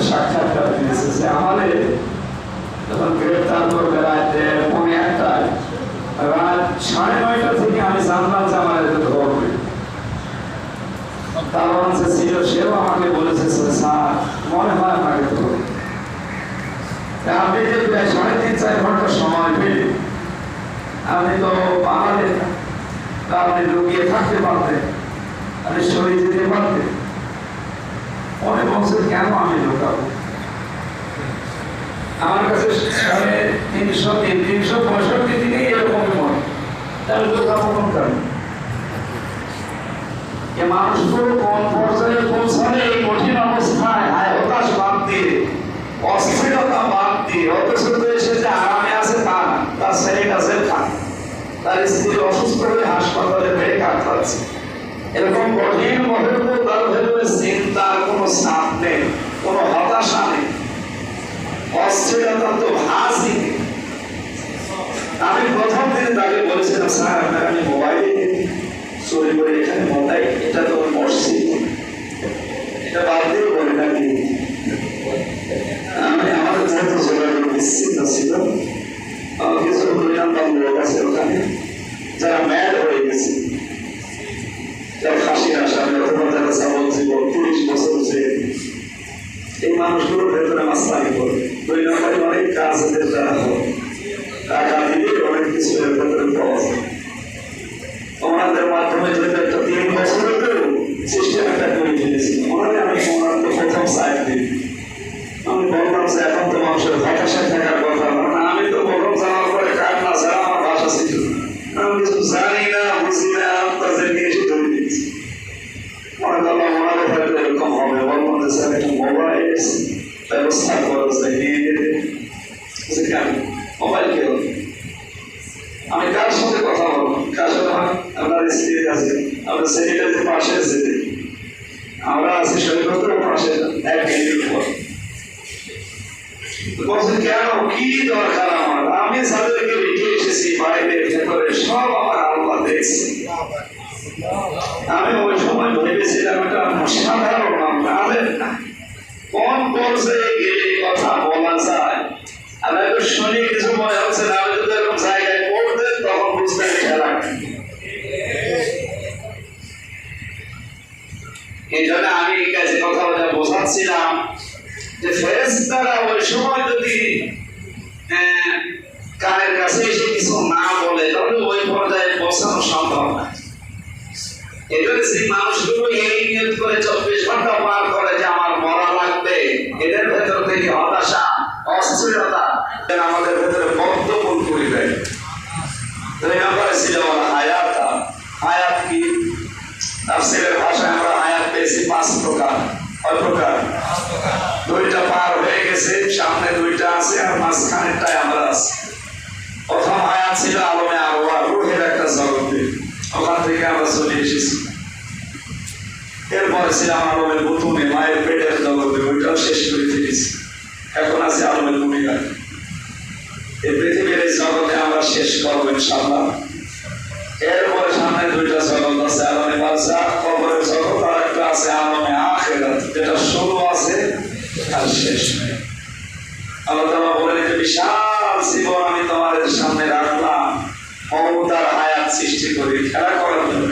সাক্ষাৎকার দিয়েছে যে আমাদের যখন গ্রেফতার করবে রাতে 1:30টায়, রাত 9:30 থেকে আমি জানলাম যে আমার এতে ধরবে। তার যে ছিল সেও আমাকে বলেছে স্যার মনে হয় আপনাকে ধরবে। আপনি যে প্রায় 3.5-4 ঘন্টা সময় পেলে, আপনি তো বাঙালি না, আপনি লুকিয়ে থাকতে পারতেন, আপনি সরে যেতে পারতেন। অনেক বছর কেন আমি লুকাবো? আমার কাছে 365 দিনেই এরকম মনে, তাহলে লুকাবো কোন কারণে? মানুষগুলো কোন পর্যায়ে পৌঁছালে এই কঠিন অবস্থায় হতাশ বাদ দিয়ে, অস্থিরতা বাদ দিয়ে, অথচ এসে যে আরামে আছে তা না, তার ছেলেটা জেল খায়, তার স্ত্রী অসুস্থ হয়ে হাসপাতালে বেড়ে কাটাচ্ছে। এরকম কঠিন মহের উপর তার ভেতরে চিন্তার কোনো চাপ নেই, কোনো হতাশা নেই, অস্থিরতা তো ভাসই নেই। আমি প্রথম দিনে তাকে বলেছিলাম স্যার আপনার আমি মোবাইলে চুরি করে এখানে মতাই, এটা তো মসজিদ, এটা বাদ দিয়ে বলে নাকি আমি আমাদের যেহেতু যোগাযোগ বিচ্ছিন্ন ছিল, কিছু পরিণাম লোক আছে ওখানে যারা ম্যাড হয়ে গেছে, যারা ফাঁসির আসামি অথবা যারা যাবজ্জীবন 30 বছর জেল, এই মানুষগুলোর ভেতরে মাস্তানি করে 2 নম্বরে অনেক কাজ এদের দ্বারা হয়, টাকা দিলে অনেক কিছু এর ভেতরে পাওয়া যায়। ওনাদের মাধ্যমে যদি একটা 3 বছরের সিস্টেম একটা করে ফেলেছি, ওনারে আমি ওনার প্রথম সাইড দিই, আমি বললাম যে এখন তো মানুষের হতাশা থাকার কথা না। আমি তো বললাম জানার পরে কার না ছাড়া আমার ভাষা ছিল, আমি কিছু জানি না বুঝি না, তাদেরকে এসে ধরে দিয়েছি। মনে করলাম ওনাদের হয়তো এরকম হবে, বললাম যে স্যার একটা মোবাইল ব্যবস্থা করা যায় নিয়ে যেতে, কেন মোবাইল কে হবে? আমি কার সাথে কথা বলবো, কার সাথে? আপনার স্ত্রী আছে, আপনার ছেলেটার পাশে আছে, আমরা আছি সৈকতের পাশে 1 মিনিট পর। বলছে কেন, কি দরকার আমার? আমি যাদেরকে লিখে এসেছি বাইরে ভেতরে সব আমার আল্লাহ দেখছে। আমি ওই সময় ভেবেছিলাম এটা সাধারণ আলেম না, কোন পর্যায়ে গেলে কথা বলা যায়। আমি একটু শুনি কিছু মনে হচ্ছে না, আমি যদি এরকম জায়গায় পড়তেন তখন বুঝতে খেলা। এই জন্য আমি এই কাজে কথা বলে বোঝাচ্ছিলাম যে ফেরেশতারা ওই সময় যদি কানের কাছে এসে কিছু না বলে তাহলে ওই পর্যায়ে পৌঁছানো সম্ভব না। এজন্য সেই মানুষগুলো এই নিয়ত করে 24 ঘন্টা পার করে যে আমার মরা লাগবে, এদের ভেতর থেকে হতাশা, অস্থিরতা আমাদের ভেতরে বদ্ধমূল করে দেয়। দুই নম্বরে ছিল হায়াত। হায়াত কি? তাফসীরের ভাষায় আমরা হায়াত পেয়েছি 5 প্রকার। কয় প্রকার? 2টা পার হয়ে গেছে, সামনে 2টা আছে আর মাঝখানেরটাই আমরা আছি। প্রথম হায়াত ছিল আলমে আরওয়াহ, রূহের একটা জগতে, ওখান থেকে আমরা চলে এসেছি। এরপরে ছিলাম আলমের বুতুনে, মায়ের পেটের জগতে, ওইটাও শেষ করে ফেলেছি। এখন আছে আলমের দুনিয়ায়। এই পৃথিবীর এই জগতে আমরা শেষ করবো ইনশাআল্লাহ। এরপরে সামনে 2টা জগৎ আছে, আলমে বারজাখ, কবরের জগৎ, আর একটা আছে আলমে আখিরাত, যেটা শুরু আছে আর শেষ নেই। আল্লাহ তাআলা বলেন যে বিশাল জীবন আমি তোমাদের সামনে রাখলাম, ক্ষমতার হায়াত সৃষ্টি করি খেলা করার জন্য।